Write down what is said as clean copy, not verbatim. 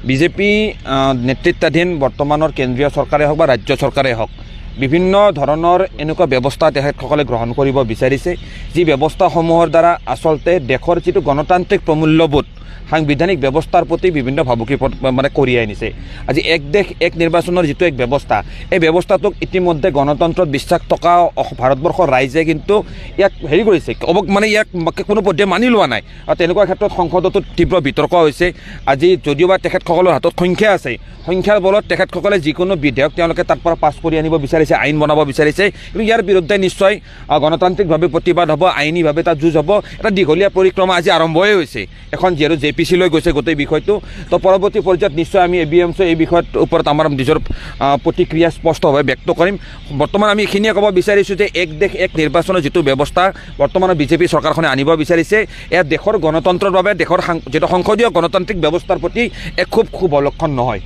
BJP নেতৃত্বাধীন বৰ্তমানৰ কেন্দ্ৰীয় চৰকাৰে হওক বা ৰাজ্য চৰকাৰে হওক বিভিন্ন ধৰণৰ এনেকুৱা ব্যৱস্থা তেখেতসকলে গ্ৰহণ কৰিব বিচাৰিছে যি ব্যৱস্থাসমূহৰ দ্বাৰা আচলতে দেশৰ যিটো গণতান্ত্ৰিক প্ৰমূল্যবোধ সাংবিধানিক ব্যৱস্থাৰ প্ৰতি বিভিন্ন ভাবুকি মানে কঢ়িয়াই আনিছে। আজি এক দেশ এক নিৰ্বাচনৰ যিটো এক ব্যৱস্থা এই ব্যৱস্থাটোক ইতিমধ্যে গণতন্ত্ৰত বিশ্বাস থকা ভাৰতবৰ্ষৰ ৰাইজে কিন্তু ইয়াক হেৰি কৰিছে মানে ইয়াক কোনো পৰ্যায়ে মানি লোৱা নাই আৰু তেনেকুৱা ক্ষেত্ৰত সংসদতো তীব্ৰ বিতৰ্ক হৈছে। আজি যদিওবা তেখেতসকলৰ হাতত সংখ্যা আছে সংখ্যাৰ বলত তেখেতসকলে যিকোনো বিধেয়ক তেওঁলোকে তাৰ পৰা পাছ কৰি আনিব বিচাৰিছে আইন বনাব বিচাৰিছে কিন্তু ইয়াৰ বিৰুদ্ধে নিশ্চয় গণতান্ত্ৰিকভাৱে প্ৰতিবাদ হ'ব আইনীভাৱে তাত যুঁজ হ'ব। এটা দীঘলীয়া পৰিক্ৰমা আজি আৰম্ভই হৈছে এখন যিহেতু JPC লৈ গৈছে গোটেই বিষয়টো তো পৰৱৰ্তী পৰ্যায়ত নিশ্চয় আমি ABMC এই বিষয়ৰ ওপৰত আমাৰ নিজৰ প্ৰতিক্ৰিয়া স্পষ্টভাৱে ব্যক্ত কৰিম। বৰ্তমান আমি এইখিনিয়ে ক'ব বিচাৰিছোঁ যে এক দেশ এক নিৰ্বাচনৰ যিটো ব্যৱস্থা বৰ্তমানৰ বিজেপি চৰকাৰখনে আনিব বিচাৰিছে এয়া দেশৰ গণতন্ত্ৰৰ বাবে দেশৰ যিটো সংসদীয় গণতান্ত্ৰিক ব্যৱস্থাৰ প্ৰতি এক খুব অলক্ষণ নহয়।